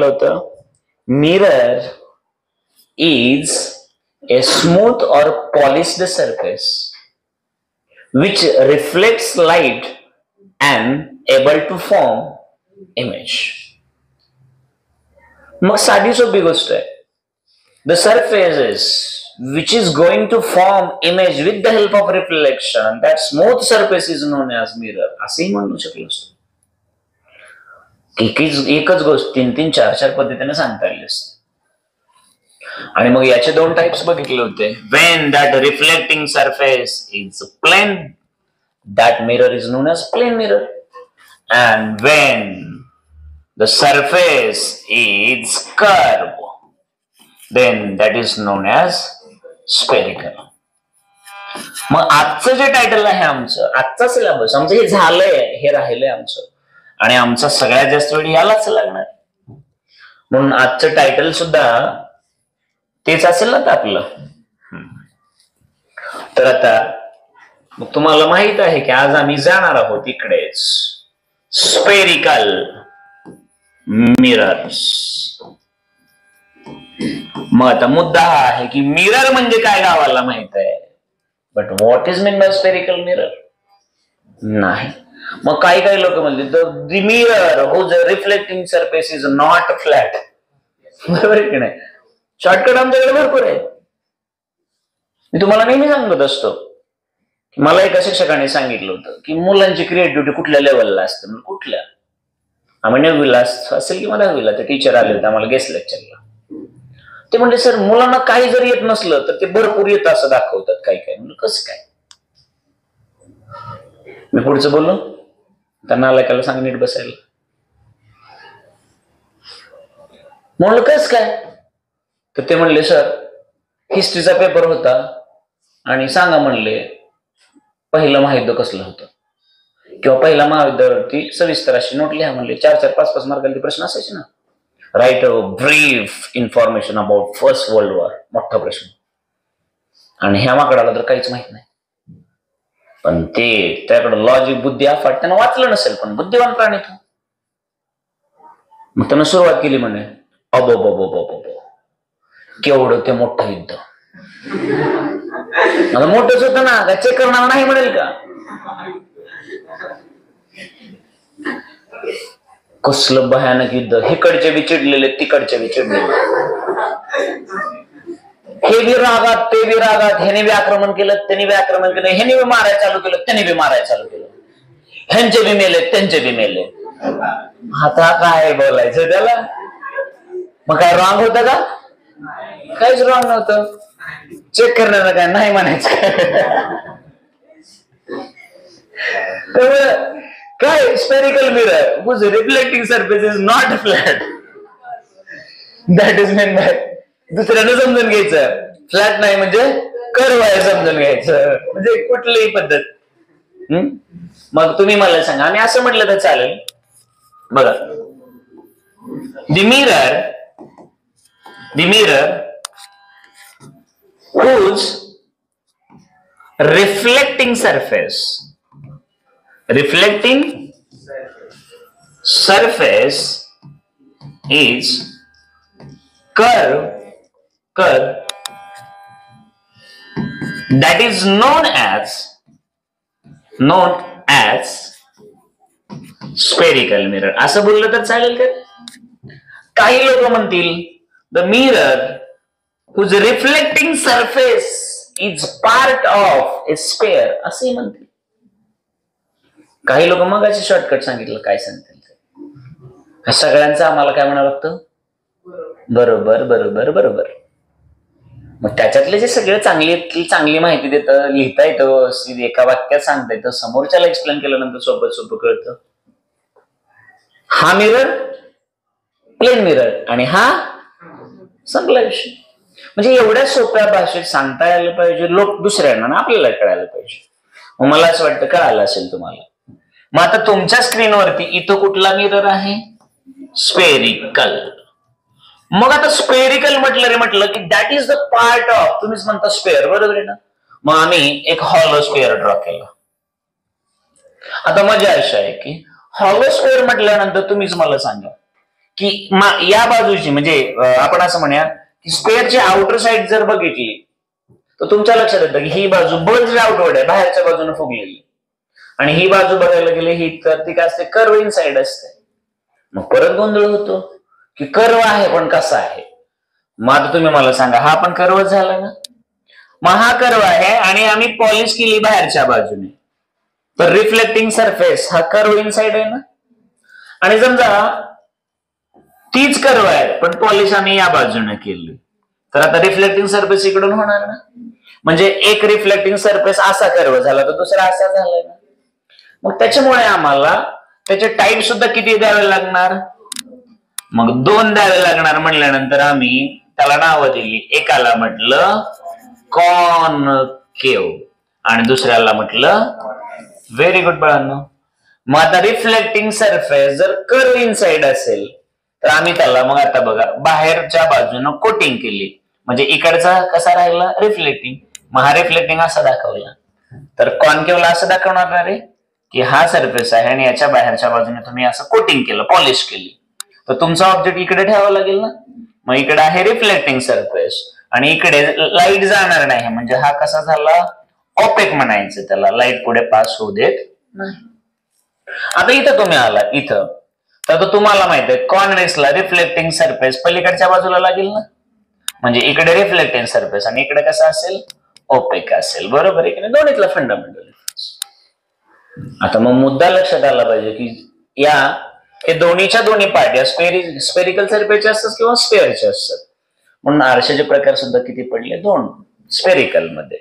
होतं mirror is a smooth or polished surface which reflects light and able to form image. मग साधी सोपी गोष्ट आहे. The surfaces which is going to form image with the help of reflection, that smooth surface is known as mirror. असंही म्हणू शकलो असतो. एकच गोष्ट तीन तीन चार चार पद्धतीने सांगता येईल असते. आणि मग याचे दोन टाइप्स बघितले होते. When that reflecting surface is plane, that mirror is known as plane mirror. And when the surface is curved, then that is known as spherical. मग आजचं जे टायटल आहे आमचं, आजचा सिलेबस आमचं हे झालंय, हे राहिलंय आमचं, आणि आमचा सगळ्यात जास्त वेळ यालाच लागणार. म्हणून आजचं टायटल सुद्धा तेच असेल ना आपलं. तर आता मग तुम्हाला माहित आहे की आज आम्ही जाणार आहोत इकडेच स्पेरिकल मिरर्स. मग आता मुद्दा हा आहे की मिरर म्हणजे काय गावाला माहित आहे, but what is mean by spherical mirror नाही. मग काही काही लोक म्हणले the mirror whose reflecting surface is not flat. बरोबर आहे की नाही? शॉर्टकट आमच्याकडे भरपूर आहे. मी तुम्हाला नेहमी सांगत असतो की मला एका शिक्षकाने सांगितलं होतं की मुलांची क्रिएटिव्हिटी कुठल्या लेवलला असते. म्हणजे कुठल्या, आम्ही 9वीला असेल किंवा 10वीला ते टीचर आले होते आम्हाला गेस्ट लेक्चरला. ते म्हणले सर मुलांना काही जर येत नसलं तर ते भरपूर येतं असं दाखवतात काही काही. म्हणजे कसं काय? मी पुढचं बोललो त्यांना आलायकाला सांग नीट बसायला. म्हणलं कसं काय? तर ते म्हणले सर हिस्ट्रीचा पेपर होता आणि सांगा म्हणले पहिलं महायुद्ध कसलं होतं किंवा पहिल्या महायुद्धावरती सविस्तर अशी नोट लिहा म्हणले. 4-4, 5-5 मार्काचे प्रश्न असायचे ना. Right a brief information about first world war. मोठा प्रश्न. आणि ह्या माकडाला तर काहीच माहित नाही, पण ते त्याकडे लॉजिक बुद्धी अफाट त्यानं वाचलं नसेल, पण बुद्धिवान प्राणी तो. मग त्यानं सुरुवात केली म्हणे अबो केवढं ते मोठं युद्ध. मला मोठंच होतं ना, काय चेक करणार नाही म्हणेल का? कसलं भयानक युद्ध. हिकडचे बी चिडलेले तिकडचे बी चिडलेले. हे बी रागात ते बी रागात. ह्याने बी आक्रमण केलं त्याने बी आक्रमण केलं. ह्याने बी मारायला चालू केलं त्याने बी मारायला चालू केलं. ह्यांचे बी मेले त्यांचे बी मेले. आता काय बोलायचं त्याला? मग काय रॉंग होतं का? काहीच रॉंग नव्हतं. चेक करण्याला काय नाही म्हणायचं. त्यामुळे काय spherical mirror whose reflecting surface is not flat. That is mean by. दुसऱ्यानं समजून घ्यायचं फ्लॅट नाही म्हणजे कर्व आहे समजून घ्यायचं. म्हणजे कुठलीही पद्धत. मग तुम्ही मला सांगा आम्ही असं म्हटलं तर चालेल. बघा the mirror whose reflecting surface is curve that is known as spherical mirror. असं बोललं तर चालेल का? काही लोक म्हणतील the mirror whose reflecting surface is part of a sphere असंही म्हणतील. काही लोक मग असे शॉर्टकट सांगितलं काय सांगतील. सगळ्यांचं आम्हाला काय म्हणावं लागतं? बरोबर बरोबर बरोबर. मग त्याच्यातले जे सगळे चांगली माहिती देतं, लिहिता येतं, एका वाक्यात सांगता येतं, समोरच्याला एक्सप्लेन केल्यानंतर सोबत सोपं कळतं. हा मिरर प्लेन मिरर आणि हा संपला विषय. म्हणजे एवढ्या सोप्या भाषेत सांगता यायला पाहिजे लोक दुसऱ्यांना ना आपल्याला कळायला पाहिजे. मग मला असं वाटतं कळालं असेल तुम्हाला. मग आता तुमच्या स्क्रीनवरती इथं कुठला मिरर आहे? स्पेरिकल. मग आता स्पेरिकल म्हटलं की that is the part of, तुम्हीच म्हणता स्पेअर, बरोबर आहे ना. मग आम्ही एक हॉलो स्पेअर ड्रॉ केला. आता मजा अशी आहे की हॉलो स्क्वेअर म्हटल्यानंतर तुम्हीच मला सांगा की या बाजूची म्हणजे आपण असं म्हणूया की स्क्वेअरची आउटर साइड जर बघितली तर तुमच्या लक्षात येतं की ही बाजू बल्ज आउटवर्ड आहे, बाहेरच्या बाजूने फुगलेली, आणि ही बाजू बघायला गेली ही तर ती काय असते, कर्व इन साइड असते. मग परत गोंधळ होतो की कर्व आहे पण कसा आहे. मग आता तुम्ही मला सांगा, हा पण कर्व झाला ना, मग हा कर्व आहे आणि आम्ही पॉलिश केली बाहेरच्या बाजूने, तर रिफ्लेक्टिंग सरफेस हा कर्व इन साइड आहे ना. आणि समजा तीच कर्व आहे पण पॉलिश आम्ही या बाजूने केली, तर आता रिफ्लेक्टिंग सरफेस इकडून होणार ना. म्हणजे एक रिफ्लेक्टिंग सरफेस असा कर्व झाला तर दुसरा असा झालाय ना. मग त्याच्यामुळे आम्हाला त्याचे टाईप सुद्धा किती द्यावे लागणार, मग 2 द्यावे लागणार. म्हणल्यानंतर आम्ही त्याला नावं दिली, एकाला म्हटलं कॉनकेव आणि दुसऱ्याला म्हटलं, व्हेरी गुड बाळांनो. मग आता रिफ्लेक्टिंग सरफेस जर कर्व इनसाइड असेल तर आम्ही त्याला मग आता बघा बाहेरच्या बाजूनं कोटिंग केली, म्हणजे इकडचा कसा राहिला, रिफ्लेक्टिंग. मग हा रिफ्लेक्टिंग असा दाखवला, तर कॉनकेवला असं दाखवणार आहे की हा सरफेस आहे आणि याच्या बाहेरच्या बाजूने तुम्ही असं कोटिंग केलं, पॉलिश केली, तर तुमचा ऑब्जेक्ट इकडे ठेवावा लागेल ना. मग इकडे आहे रिफ्लेक्टिंग सरफेस आणि इकडे लाईट जाणार नाही, म्हणजे हा कसा झाला, ऑपेक म्हणायचं त्याला, लाईट पुढे पास होऊ देत नाही. आता इथं तुम्ही आला इथं, तर तुम्हाला माहित आहे कॉन्व्हेक्सला रिफ्लेक्टिंग सरफेस पलीकडच्या बाजूला लागेल ना, म्हणजे इकडे रिफ्लेक्टिंग सरफेस आणि इकडे कसं असेल, ओपेक असेल. बरोबर आहे की नाही, दोन्हीतला फंडामेंटल. आता मग मुद्दा लक्षात आला पाहिजे की या हे दोन्हीच्या दोन्ही पार्ट या स्पेरिकल सरफेसचे असतात किंवा स्पेअरचे असतात. म्हणून आरशाचे प्रकार सुद्धा किती पडले, 2 स्पेरिकल मध्ये.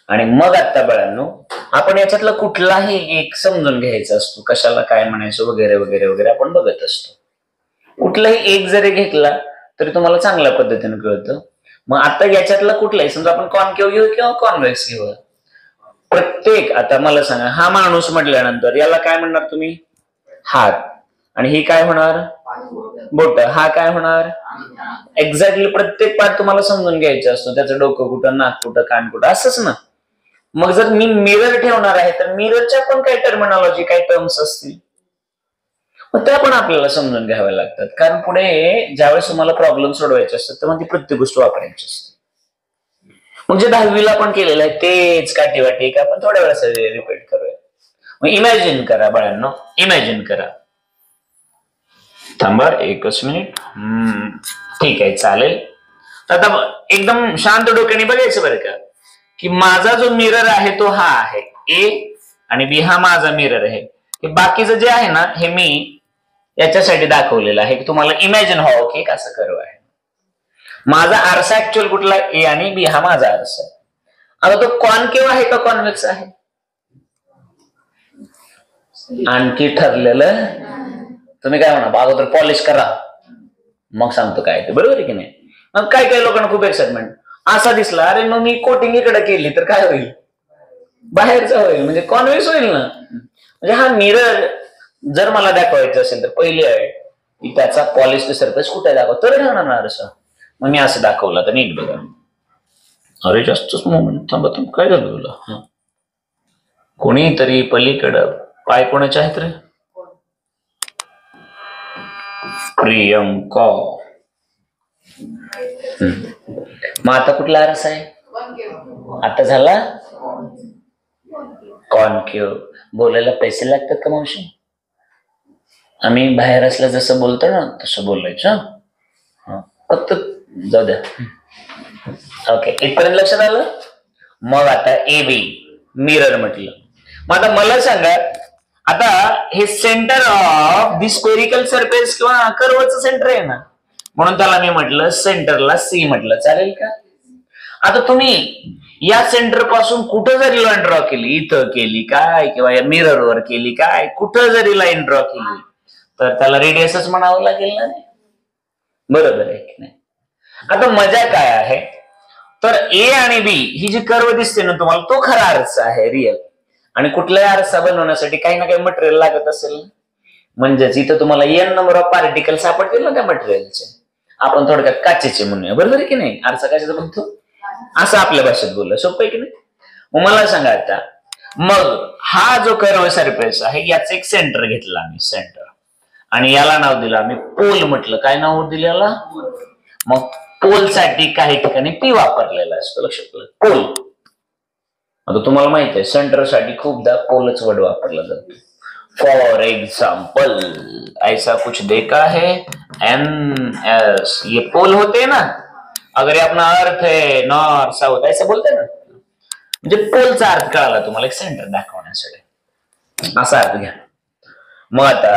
आणि मग आता बाळांनो आपण याच्यातला कुठलाही एक समजून घ्यायचा असतो, कशाला काय म्हणायचं वगैरे वगैरे वगैरे आपण बघत असतो. कुठलाही एक जरी घेतला तरी तुम्हाला चांगल्या पद्धतीने कळतं. मग आता याच्यातला कुठलाही समजा आपण कॉनकेव घेऊ किंवा कॉन्व्हेक्स घेऊ, प्रत्येक, आता मला सांगा, हा माणूस म्हटल्यानंतर याला काय म्हणणार तुम्ही, हात, आणि ही काय होणार, बोट, हा काय होणार, एक्झॅक्टली प्रत्येक पार्ट तुम्हाला समजून घ्यायचा असतो, त्याचं डोकं कुठं, नाक कुठं, कान कुठं, असंच ना. मग जर मी मिरर ठेवणार आहे तर मिररच्या पण काही टर्मिनॉलॉजी, काही टर्म्स असतील, मग त्या पण आपल्याला समजून घ्याव्या लागतात, कारण पुढे ज्यावेळेस तुम्हाला प्रॉब्लेम सोडवायचे असतात तेव्हा ती प्रत्येक गोष्ट वापरायची असते. मग जे 10वीला पण केलेलं आहे तेच काठीवाटी एक आपण थोड्या वेळासाठी रिपीट करूया. मग इमॅजिन करा बाळांनो, इमॅजिन करा, थांबा एकच मिनिट, ठीक आहे चालेल. आता एकदम शांत डोक्याने बघायचं बरं का, की माझा जो मिरर आहे तो हा आहे ए आणि बी, हा माझा मिरर आहे. हे बाकीचं जे आहे ना हे मी याच्यासाठी दाखवलेलं आहे की तुम्हाला इमॅजिन व्हावं की कसं कर्व आहे. माझा आरसा ऍक्च्युअल कुठला, ए आणि बी, हा माझा आरसा आहे. आता तो कॉनकेव आहे का कॉन्व्हेक्स आहे, आणखी ठरलेलं तुम्ही काय म्हणा, अगोदर पॉलिश करा मग सांगतो काय ते, बरोबर आहे की नाही. मग काही काही लोकांना खूप एक्साइटमेंट असा दिसला, अरे मग मी कोटिंग इकडे केली तर काय होईल, बाहेरचा होईल, म्हणजे कॉन्व्हेक्स होईल ना. म्हणजे हा मिरर जर मला दाखवायचं असेल तर पहिली आहे की त्याचा पॉलिश सरफेस कुठे दाखव तर ठेवणार ना आरसा. मग मी असं दाखवलं तर नीट बघा, अरे जास्तच मोमेंट, थांबा थांब, काय झालं तुला, कोणीतरी पलीकडं पाय कोणाचे आहेत रे, प्रियंका. मग आता कुठला आरसा आहे, आता झाला कॉनकेव. बोलायला पैसे लागतात का मावशी, आम्ही बाहेर असल्या जसं बोलतो ना तसं बोलायचं, फक्त जाऊ द्या. ओके, इथपर्यंत लक्षात आलं. मग आता ए बी मिरर म्हटलं. मग आता मला सांगा, आता हे centre of the spherical surface किंवा कर्वचं सेंटर आहे ना, म्हणून त्याला मी म्हटलं सेंटरला सी म्हटलं, चालेल का. आता तुम्ही या सेंटर पासून कुठं जरी लाईन ड्रॉ केली, इथं केली काय किंवा या मिररवर केली काय, कुठं जरी लाईन ड्रॉ केली तर त्याला रेडियसच म्हणावं लागेल ना, बरोबर आहे की नाही. आता मजा काय आहे, तर ए आणि बी ही जी कर्व दिसते ना तुम्हाला, तो खरा आरसा आहे, रिअल. आणि कुठलाही आरसा बनवण्यासाठी काही ना काही मटेरियल लागत असेल, म्हणजेच इथं तुम्हाला एन नंबर ऑफ पार्टिकल सापडतील ना त्या मटेरियलचे. आपण थोडक्यात काचेचे म्हणूया, बरोबर आहे की नाही. आरसा कशाचा बनतो असं आपल्या भाषेत बोललं, सोपं आहे की नाही. मग मला सांगा आता, मग हा जो कर्व सरफेस आहे याच एक सेंटर घेतला आम्ही, सेंटर, आणि याला नाव दिलं आम्ही पोल म्हटलं. काय नाव दिलं याला? मग पोल साठी काही ठिकाणी पी वापरलेला असतो, लक्षात. पोल. आता तुम्हाला माहित आहे सेंटर साठी खूपदा पोलच वर्ड वापरला जातो. फॉर एग्जाम्पल ऐसा कुछ देखा है NS, ये पोल होते ना, अगर ये अपना अर्थ है नॉर्थ साउथ ऐसा बोलते ना, म्हणजे पोलचा अर्थ कळाला तुम्हाला, एक सेंटर दाखवण्यासाठी असा अर्थ घ्या. मग आता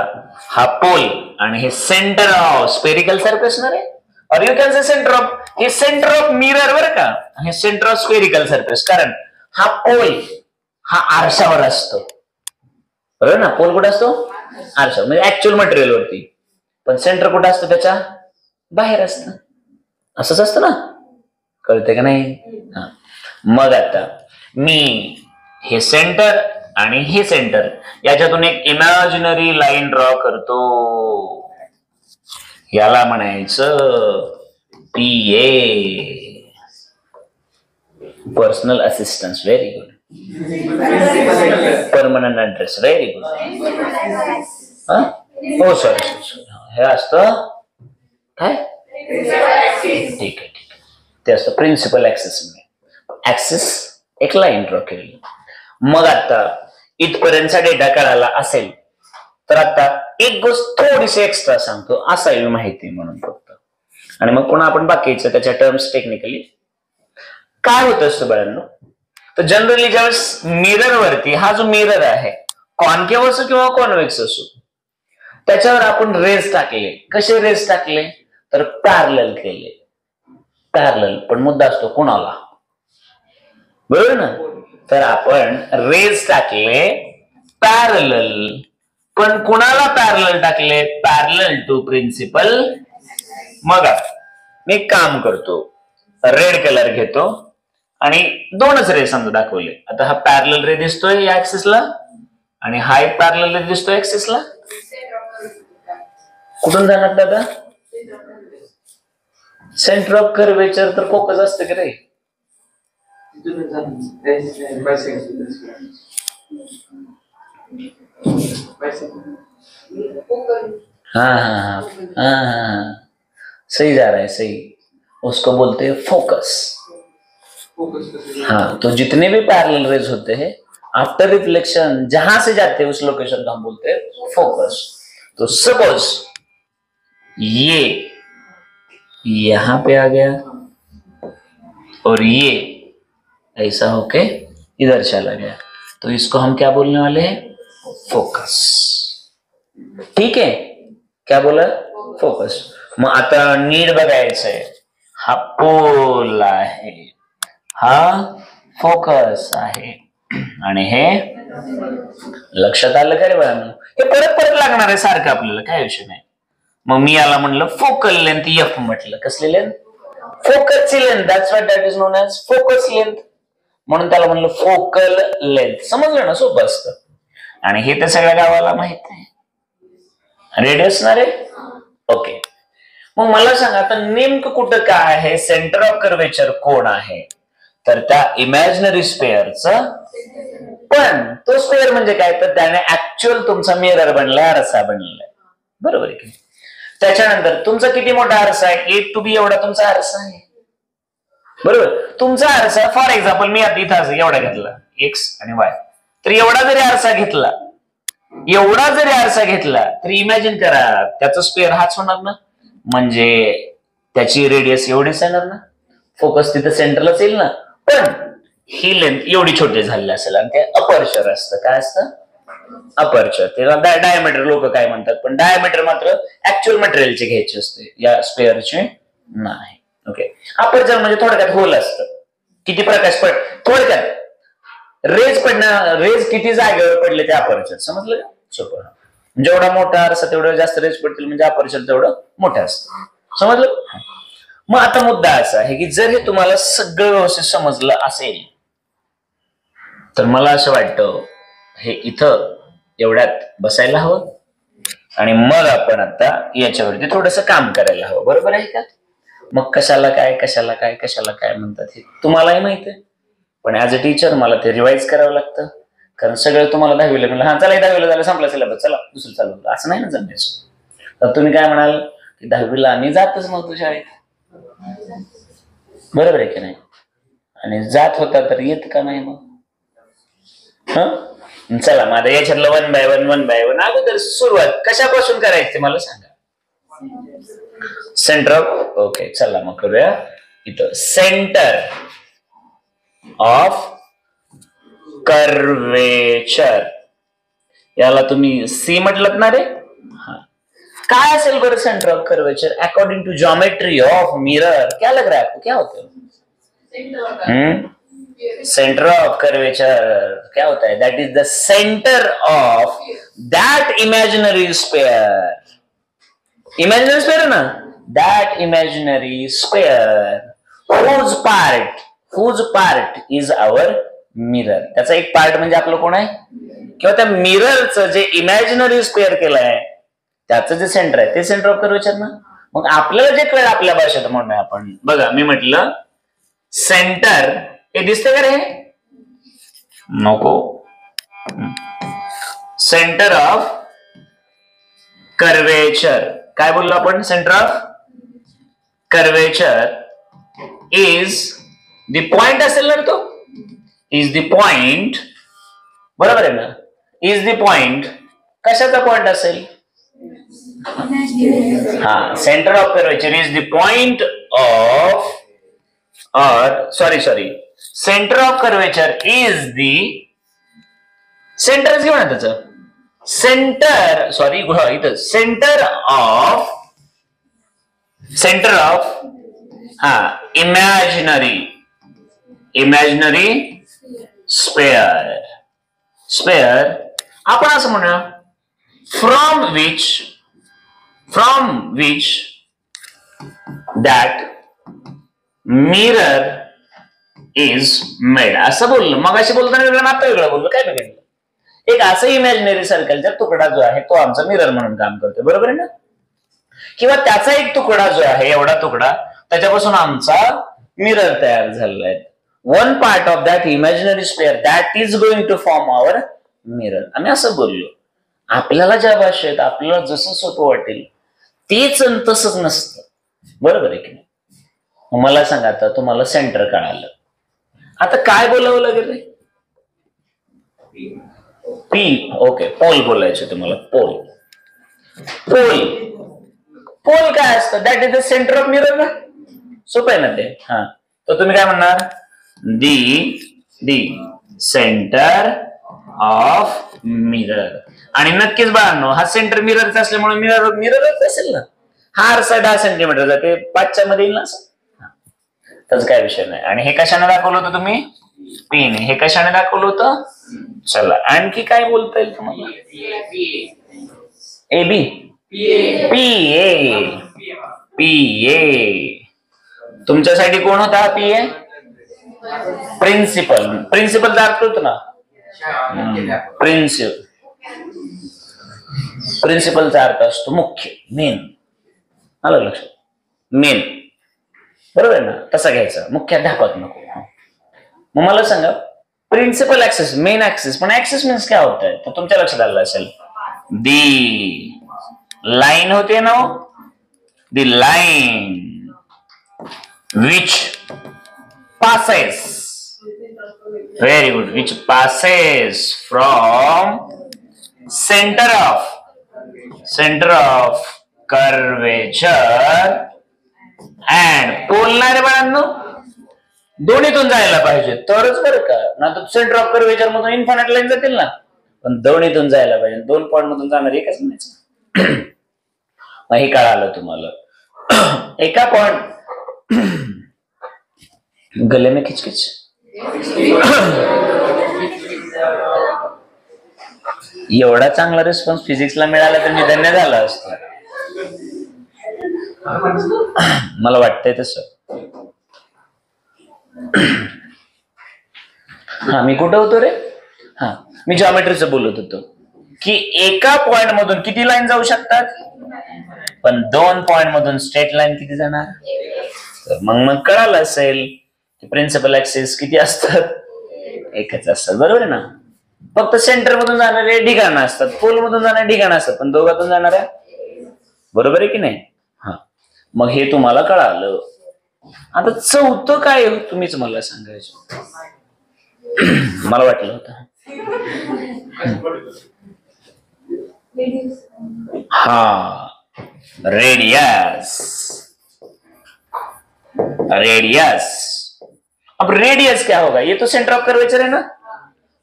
हा पोल आणि हे सेंटर ऑफ स्पेरिकल सरफेस ना रे, और you can say centre of, हे सेंटर ऑफ मिरर बर का, हे सेंटर ऑफ स्पेरिकल सरफेस. कारण हा पोल हा आरशावर असतो, बरोबर ना. पोल कुठे असतो? आरशावर, म्हणजे ऍक्च्युअल मटेरियल वरती. पण सेंटर कुठे असतं? त्याच्या बाहेर असतं. असंच असतं ना, कळते का नाही? मग आता मी हे सेंटर आणि हे सेंटर याच्यातून एक इमॅजिनरी लाईन ड्रॉ करतो, याला म्हणायचं PA, personal assistance. Very good. Permanent address. Very good. हो सॉरी, हे असतं काय? ठीक आहे, ठीक आहे. ते असतं प्रिन्सिपल ऍक्सेस. ऍक्सेस एक लाईन ड्रॉ केली. मग आता इथपर्यंतचा डेटा कळाला असेल तर आता एक गोष्ट थोडीशी एक्स्ट्रा सांगतो, असावी माहिती म्हणून फक्त. आणि मग पुन्हा आपण बाकीचं त्याच्या टर्म्स टेक्निकली काय होत असतं बाळांनो. तर जनरली ज्यावेळेस मिरर वरती, हा जो मिरर आहे कॉन्केव्ह असो किंवा कॉन्व्हेक्स असो, त्याच्यावर आपण रेज टाकले. कसे रेज टाकले? तर पॅरलल केले. पॅरलल. पण मुद्दा असतो कुणाला, बरोबर ना. तर आपण रेज टाकले पॅरलल, पण कुणाला पॅरलल टाकले? Parallel to principal. मग मी काम करतो, रेड कलर घेतो आणि दोनच रे समजा दाखवले. आता हा पॅरलल रे दिसतोय या ऍक्सिसला आणि हा एक पॅरलल रे दिसतोय ऍक्सिसला. कुठून जाणार दादा? सेंटर ऑफ कर्वेचर तर फोकस असतं की रे. हाँ, सही जा रहा है, सही. उसको बोलते हैं फोकस. हाँ, तो जितने भी पैरेलल रेज होते हैं आफ्टर रिफ्लेक्शन जहां से जाते हैं उस लोकेशन को हम बोलते हैं फोकस. तो सपोज ये यहां पे आ गया और ये ऐसा होके इधर चला गया, तो इसको हम क्या बोलने वाले हैं? फोकस. ठीक है, क्या बोला? फोकस. मग आता नीट बघायचंय, हा पोल आहे, हा फोकस आहे आणि हे लक्षात आलं का रे बाळांनो? हे परत परत लागणार आहे सारखं आपल्याला, काय विषय नाही. मग मी याला म्हणलं फोकल लेंथ F म्हटलं. कसली लेंथ? फोकसची length. That's why that is known as focus length. म्हणून त्याला म्हणलं फोकल लेंथ. समजलं ना? सोपं असतं. आणि हे तर सगळ्या गावाला माहित आहे. रेडियस ना रे. ओके. मग मला सांगा आता नेमकं कुठं काय आहे? सेंटर ऑफ कर्वेचर कोण आहे? तर त्या इमॅजिनरी स्पेअरचं. पण तो स्पेअर म्हणजे काय? तर त्याने ऍक्च्युअल तुमचा मिरर बनलाय, आरसा बनलाय, बरोबर आहे की. त्याच्यानंतर तुमचा किती मोठा आरसा आहे? A to B एवढा तुमचा आरसा आहे, बरोबर. तुमचा आरसा फॉर एक्झाम्पल मी आता इथं एवढा घेतला X आणि Y, तर एवढा जरी आरसा घेतला, एवढा जरी आरसा घेतला तरी इमॅजिन करा त्याचा स्पेअर हाच होणार ना, म्हणजे त्याची रेडियस एवढीच येणार ना. फोकस तिथं सेंटरलाच येईल ना. पण ही लेंथ एवढी छोटी झालेली असेल आणि ते अपर्चर असतं. काय असतं? अपर्चर. त्याला डायमीटर लोक काय म्हणतात, पण डायमीटर मात्र ऍक्च्युअल मटेरियलचे घ्यायचे असते, या स्पेअरचे नाही. ओके. अपर्चर म्हणजे थोडक्यात होल असतं. किती प्रकाश थोडक्यात रेज रेज किती जागेवर पडले ते अपर्चर. समजलं का? सोपं. जेवढा मोठा आरसा तेवढं जास्त रेज पडतील, म्हणजे अपर्चर तेवढं मोठं असतं. समजलं? मग आता मुद्दा असा आहे की जर हे तुम्हाला सगळं व्यवस्थित समजलं असेल तर मला असं वाटतं हे इथं एवढ्यात बसायला हवं आणि मग आपण आता याच्यावरती थोडंसं काम करायला हवं, बरोबर आहे का? मग कशाला काय कशाला काय कशाला काय म्हणतात हे तुम्हालाही माहिती आहे, पण ऍज अ टीचर मला ते रिवाइज करावं लागतं. कारण सगळं तुम्हाला 10वीला म्हणलं, हा चला 10वीला झालं, संपला सिलेबस, चला दुसरं चालू, असं नाही ना जमायचं. तर तुम्ही काय म्हणाल की 10वीला आम्ही जातच नव्हतो शाळेत, बरोबर आहे की नाही? आणि जात होता तर येत का नाही मग? चला माझं याच्यातलं 1 by 1 अगोदर सुरुवात कशापासून करायची मला सांगा. सेंटर ऑफ, ओके चला मग करूया. इथं सेंटर ऑफ कर्वेचर, याला तुम्ही सी म्हटलं ना रे. काय असेल बरं centre of curvature according to geometry of mirror? क्या लग रहा है आपको, क्या होता है? सेंटर ऑफ कर्वेचर क्या होता है? That is the centre of that imaginary square. Imaginary square ना, that imaginary square whose part is our mirror. त्याचा एक पार्ट म्हणजे आपलं कोण आहे, किंवा त्या मिररचं जे इमॅजिनरी स्क्वेअर केलंय त्याचं जे सेंटर आहे ते सेंटर ऑफ कर्वेचर ना. मग आपल्याला जे कळलं आपल्या भाषेत म्हणूया आपण, बघा मी म्हटलं सेंटर, हे दिसते का रे? नको. सेंटर ऑफ कर्वेचर काय बोललो आपण? Centre of curvature is the point असेल ना तो, इज द पॉइंट, बरोबर आहे ना? इज द पॉइंट, कशाचा पॉइंट असेल? हा, centre of curvature is the point of, और sorry centre of curvature is the centre घेऊन त्याचं सेंटर, सॉरी इथं सेंटर ऑफ हा इमॅजिनरी स्पेअर आपण असं म्हणूया from which that mirror is made. असं बोललो मग, अशी बोलताना वेगळं, आता वेगळं बोललो. काय बघितलं? एक असं इमॅजिनरी सर्कलचा तुकडा जो आहे तो आमचा मिरर म्हणून काम करतो, बरोबर आहे ना? किंवा त्याचा एक तुकडा जो आहे, एवढा तुकडा, त्याच्यापासून आमचा मिरर तयार झालेला आहे. One part of that imaginary square that is going to form our mirror. आम्ही असं बोललो. आपल्याला ज्या भाषेत आपल्याला जसं सोपं वाटेल तेच तसंच नसतं, बरोबर आहे की नाही? मला सांगा, आता तुम्हाला सेंटर कळालं, आता काय बोलावं लागेल रे? पी, ओके, पोल बोलायचं तुम्हाला. पोल काय असतं? That is the centre of mirror ना. सोपं आहे ना ते. हा, तर तुम्ही काय म्हणणार? दी सेंटर ऑफ मिरर. आणि नक्कीच बाळांनो, हा सेंटर मिररचा असल्यामुळे मिररच असेल ना. हा आरसा 10 सेंटीमीटरचा, ते 5च्या मध्ये येईल ना असं. त्याच काय विषय नाही. आणि हे कशाने दाखवलं होतं तुम्ही? पीने. हे कशाने दाखवलं होतं? चला आणखी काय बोलता येईल तुम्हाला? A B P A. तुमच्यासाठी कोण होता पी ए? प्रिन्सिपलचा अर्थ होतो ना प्रिन्सिपलचा अर्थ असतो मुख्य, मेन. आलं लक्षात? मेन, बरोबर आहे ना? तसा घ्यायचा, मुख्याध्यापक नको. मग मला सांगा, प्रिन्सिपल ऍक्सिस, मेन ऍक्सिस, पण ऍक्सिस मीन्स काय होत आहे? तर तुमच्या लक्षात आलं असेल, दी लाईन होते ना, the line which passes, very good, which passes from center of curvature and pole. ना रे बाळांनो, दोन्हीतून जायला पाहिजे तरच बरं का, ना तर सेंटर ऑफ कर्वेचर मधून इन्फायनाइट लाईन जातील ना, पण दोन्हीतून जायला पाहिजे. 2 पॉइंट मधून जाणार एकच नाही. हे कळालं तुम्हाला? एका पॉइंट गले में खिचखिच. एवढा चांगला रिस्पॉन्स फिजिक्सला मिळाला तर मी धन्य झाला असतो. मला वाटतंय तसं. हा, मी कुठं होतो रे? हा, मी जॉमेट्रीचं बोलत होतो की एका पॉइंट मधून किती लाईन जाऊ शकतात, पण 2 पॉइंट मधून स्ट्रेट लाईन किती जाणार? तर मग कळालं असेल प्रिन्सिपल ऍक्सिस किती असतात? एकच असतात, बरोबर आहे ना? फक्त सेंटर मधून जाणारे ठिकाणं असतात, पोल मधून जाणारे ठिकाणं असतात, पण दोघातून जाणाऱ्या बरोबर आहे की नाही? हा, मग हे तुम्हाला कळालं. आता चौथं काय तुम्हीच मला सांगायचं. मला वाटलं होतं. हा, रेडियस. रेडियस. अब रेडियस क्या होगा? ये तो सेंटर ऑफ कर्वेचर है ना.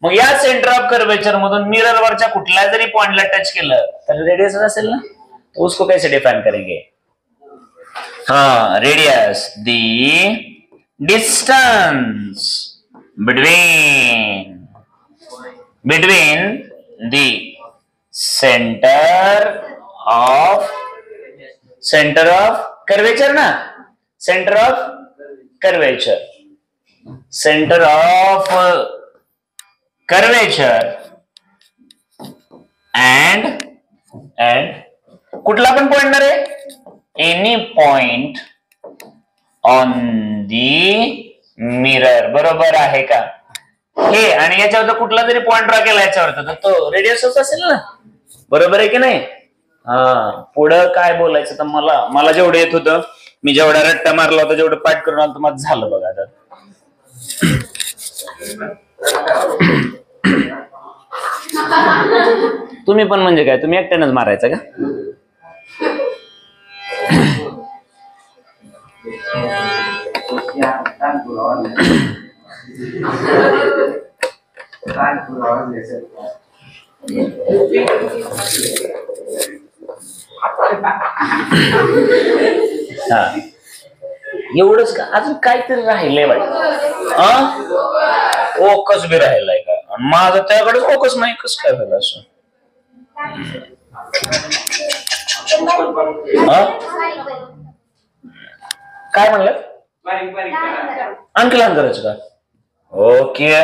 मग या सेंटर ऑफ कर्वेचर मधून मिरर वरच्या कुठल्या जरी पॉइंटला टच केलं तर रेडियस असेल ना. तो उसको कैसे डिफाइन करेंगे? हाँ, radius the distance between the centre of curvature ना. सेंटर ऑफ कर्वेचर and कुठला पण पॉइंट ना रे, any point on the mirror. बरोबर आहे का? हे आणि याच्यावर कुठला जरी पॉइंट ड्रॉ केला याच्यावर तर तो रेडियसच असेल ना. बरोबर आहे की नाही? हा, पुढं काय बोलायचं तर मला जेवढं येत होतं, मी जेवढा रट्टा मारला होता, जेवढं पाठ करून आलं तर माझं झालं बघा. आता तुम्ही पण म्हणजे काय, तुम्ही एकट्यानंच मारायचं का? हा, एवढंच का? अजून काहीतरी राहिलंय वाटतं. फोकस बी राहिलाय का? माझं त्याकडे फोकस नाही. कसं काय झालं असं? काय म्हणलं? आणखी लहान करायचं का? ओके.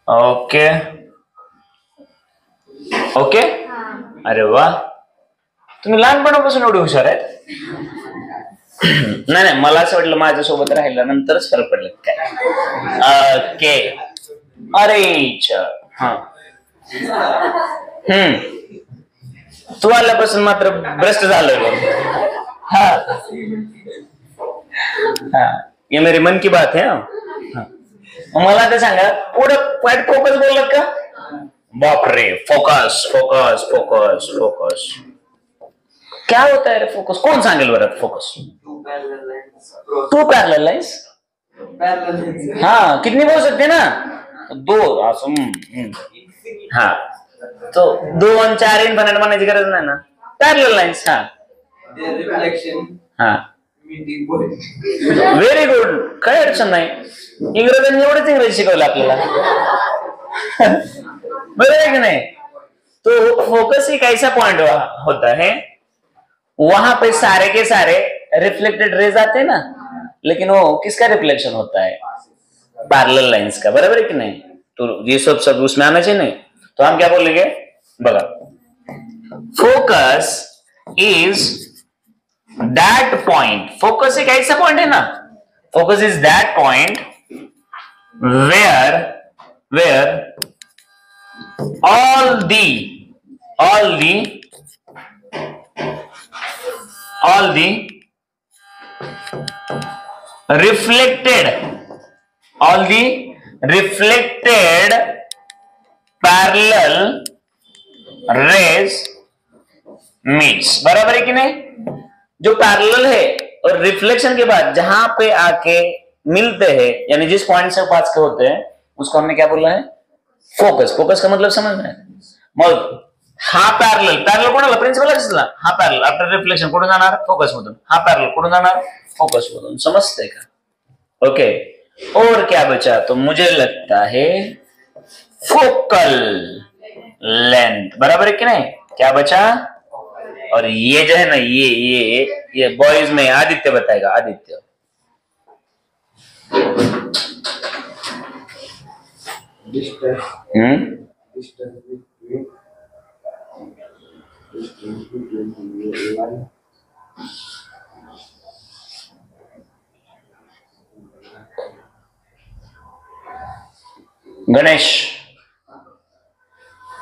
Okay okay. अरे वा, तुम्ही लहानपणापासून एवढे हुशार आहेत. नाही, मला असं वाटलं माझ्यासोबत राहिल्यानंतरच फरक पडला काय. ओके. अरे हा. तू आल्यापासून मात्र भ्रष्ट झालोय बघ. हा, ये मेरी मन की बात है. मला ते सांगा, पुढं पाठ फोकस बोललात का? बापरे, फोकस फोकस फोकस फोकस क्या होता है रे फोकस? कौन सांगेल बरं फोकस? To parallel lines. हाँ, कितनी बोल सकते ना? दो. हाँ, तो 2 आणि 4 इन्फिनिट बनायची गरज नाही ना. Parallel lines. हा, हा, व्हेरी गुड. काही अडचण नाही. इंग्रजांनी एवढंच इंग्रजी शिकवलं आपल्याला. बरोबर है कि नहीं? तो फोकस एक ऐसा पॉइंट होता है, वहां पे सारे के सारे रिफ्लेक्टेड रेज आते हैं ना, लेकिन वो किसका रिफ्लेक्शन होता है? पैरेलल लाइंस का. बराबर है कि नहीं? तो ये सब उसमें आना चाहिए. नहीं तो हम क्या बोलेंगे बघा, focus is that point. Focus एक ऐसा पॉइंट है ना, focus is that point where all the reflected parallel rays meets. बराबर है कि नहीं? जो पैरेलल है और रिफ्लेक्शन के बाद जहां पे आके मिलते हैं, यानी जिस पॉइंट से पास के होते हैं, उसको हमने क्या बोला है? फोकस. फोकस का मतलब समझ में? मग हा पॅरलल कोणाला? प्रिन्सिपल असला. हा पॅरलल आफ्टर रिफ्लेक्शन कुठून जाणार? फोकस मधून. हा पॅरलल कुठून जाणार? फोकस मधून. समजते का? ओके. और क्या बचा? तो मुझे लगता है फोकल लेंथ. बराबर है कि नहीं? क्या बचा? और ये जो है ना, ये बॉयज में आदित्य बताएगा. आदित्य. गणेश,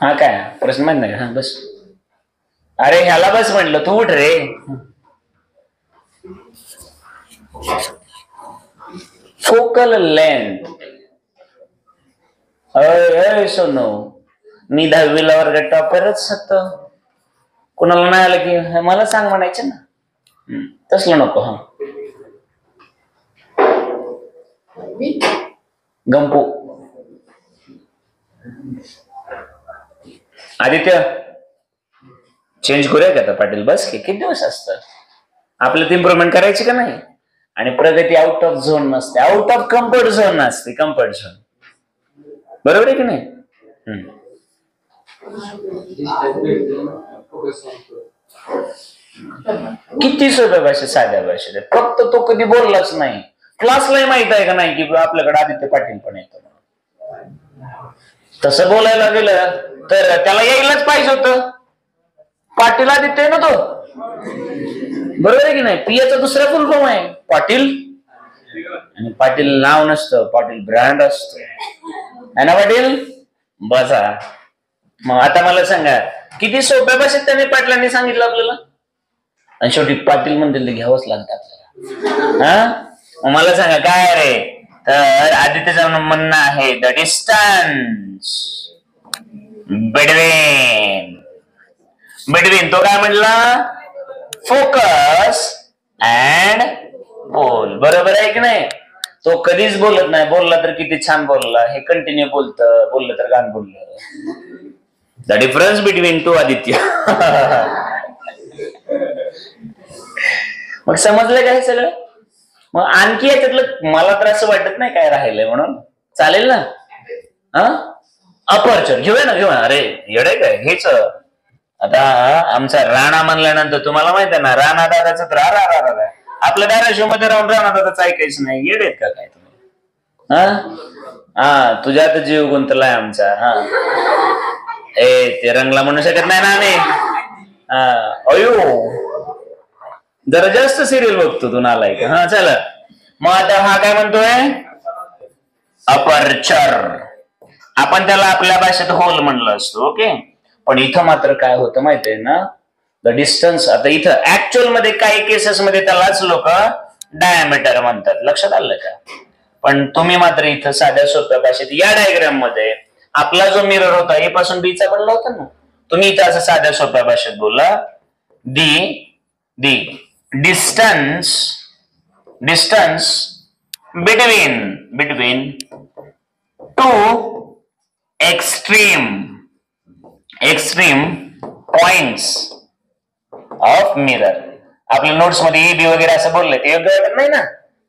हा काय प्रश्न माहित नाही. हा बस. अरे ह्याला बस म्हटलं, तू उठ रे. Focal length. अय सोनो, मी 10वीला वर्गात टॉपरच होतो. कुणाला नाही आलं की मला सांग म्हणायचं ना. तसलं नको. हा गंपू. आदित्य चेंज करूया का आता पाटील? बस की किती दिवस असतं आपल्याला इम्प्रुव्हमेंट करायची का नाही? आणि प्रगती आउट ऑफ झोन नसते, आउट ऑफ कम्फर्ट झोन नसते, कम्फर्ट झोन. बरोबर आहे की नाही? किती सोप्या भाषेत, साध्या भाषेत. फक्त तो कधी बोललाच नाही. क्लासलाही माहित आहे का नाही की आपल्याकडे आदित्य पाटील पण येतो. तसं बोलायला गेलं तर त्याला यायलाच पाहिजे होतं. पाटील आदित्य ना तो. बरोबर आहे की नाही? पियाचा दुसरा फुल फॉर्म आहे पाटील. आणि पाटील नाव नसतं, पाटील ब्रँड असतो. है ना पाटील? बसा. मग आता मला सांगा, किती सोप्या भाषेत त्याने पाटलांनी सांगितलं आपल्याला. आणि शेवटी पाटील म्हणतील ते घ्यावंच लागतं आपल्याला. हा मला सांगा काय रे? तर आदित्यचं म्हणणं आहे द डिस्टन्स बिटवीन तो काय म्हणला? Focus and pole. बरोबर आहे की नाही? तो कधीच बोलत नाही. बोलला तर किती छान बोलला, हे कंटिन्यू बोललं तर गाण बोललं. The difference between two Aditya. मग समजलं काय सगळं? मग आणखी याच्यातलं मला तर असं वाटत नाही काय राहिलंय म्हणून. चालेल ना? हा अपर्चर घेऊया ना, घेऊया. अरे येडे काय हेच. आता आमचा राणा म्हणल्यानंतर तुम्हाला माहित आहे ना, राणा दादाच तर रा आपल्या धाराशिव मध्ये राहून राणा दादाचं ऐकायचं नाही. येडेत का काय तुम्ही? हा तुझ्यात जीव गुंतलाय आमचा. हा ते रंगला म्हणू शकत नाही ना आम्ही. अयो जरा जास्त सिरियल बघतो तू नालायक. हा चला मग आता हा काय म्हणतोय? अपर्चर. आपण त्याला आपल्या भाषेत होल म्हणलं असतो. ओके. पण इथं मात्र काय होतं माहितीये ना? The distance. आता इथं ऍक्च्युअल मध्ये काही केसेस मध्ये त्यालाच लोक डायमीटर म्हणतात. लक्षात आलं का? पण तुम्ही मात्र इथं साध्या सोप्या भाषेत या डायग्राम मध्ये आपला जो मिरर होता ए पासून बीचा बनला होता ना, तुम्ही इथं असं साध्या सोप्या भाषेत बोला the distance between two extreme points of mirror. आपल्या नोट्स मध्ये ए बी वगैरे असं बोललंय ते योग्य वाटत नाही ना.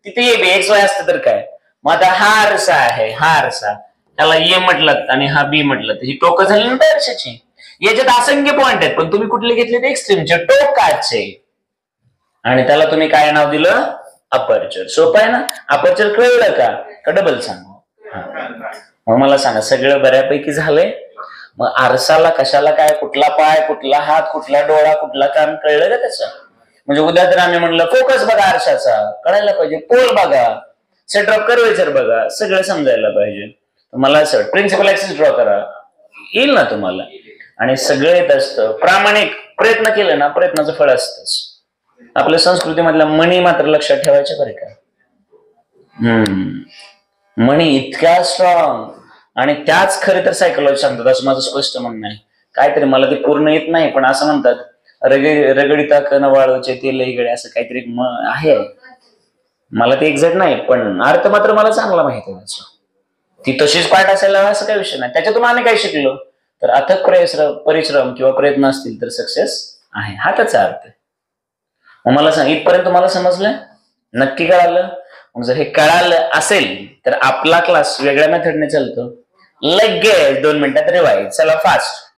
तिथे ए बी एक्स वाय असतं तर काय. मग आता हा आरसा आहे, हा आरसा त्याला ए म्हटलं आणि हा बी म्हटलं तर ही टोकं झाली ना आरशाची. याच्यात असंख्य पॉइंट आहेत पण तुम्ही कुठले घेतले ते एक्स्ट्रीमचे, टोकाचे. आणि त्याला तुम्ही काय नाव दिलं? अपर्चर. सोपं आहे ना? अपर्चर कळलं का डबल सांगू? मग मला सांगा सगळं बऱ्यापैकी झालंय. मग आरसाला कशाला काय, कुठला पाय, कुठला हात, कुठला डोळा, कुठला कान कळलं का त्याचं? म्हणजे उद्या तर आम्ही म्हणलं फोकस बघा आरशाचा, कळायला पाहिजे. पोल बघा, सेंटर ऑफ कर्वेचर बघा, सगळं समजायला पाहिजे. मला असं प्रिन्सिपल ऍक्सिस ड्रॉ करा, येईल ना तुम्हाला. आणि सगळं येत असतं. प्रामाणिक प्रयत्न केले ना, प्रयत्नाचं फळ असतंच. आपल्या संस्कृतीमधल्या म्हणी मात्र लक्षात ठेवायच्या बरं का. म्हणी इतक्या स्ट्रॉंग आणि त्याच खरे तर सायकोलॉजी सांगतात असं माझं स्पष्ट म्हणणं आहे. काहीतरी मला ते पूर्ण येत नाही पण असं म्हणतात, रगडिता कन वाळूचे ते लईगडे, असं काहीतरी आहे. मला ते एक्झॅक्ट नाही पण अर्थ मात्र मला चांगला माहिती आहे त्याचा. ती तशीच पाठ असायला असं काही विषय नाही. त्याच्यातून आम्ही काय शिकलो तर अथक परिश्रम किंवा प्रयत्न असतील तर सक्सेस आहे, हा त्याचा अर्थ आहे. मग मला सांग इथपर्यंत तुम्हाला समजलं? नक्की कळालं? मग जर हे कळालं असेल तर आपला क्लास वेगळ्या मेथडने चालतो. लगेच 2 मिनिटात रिवाइज. चला फास्ट.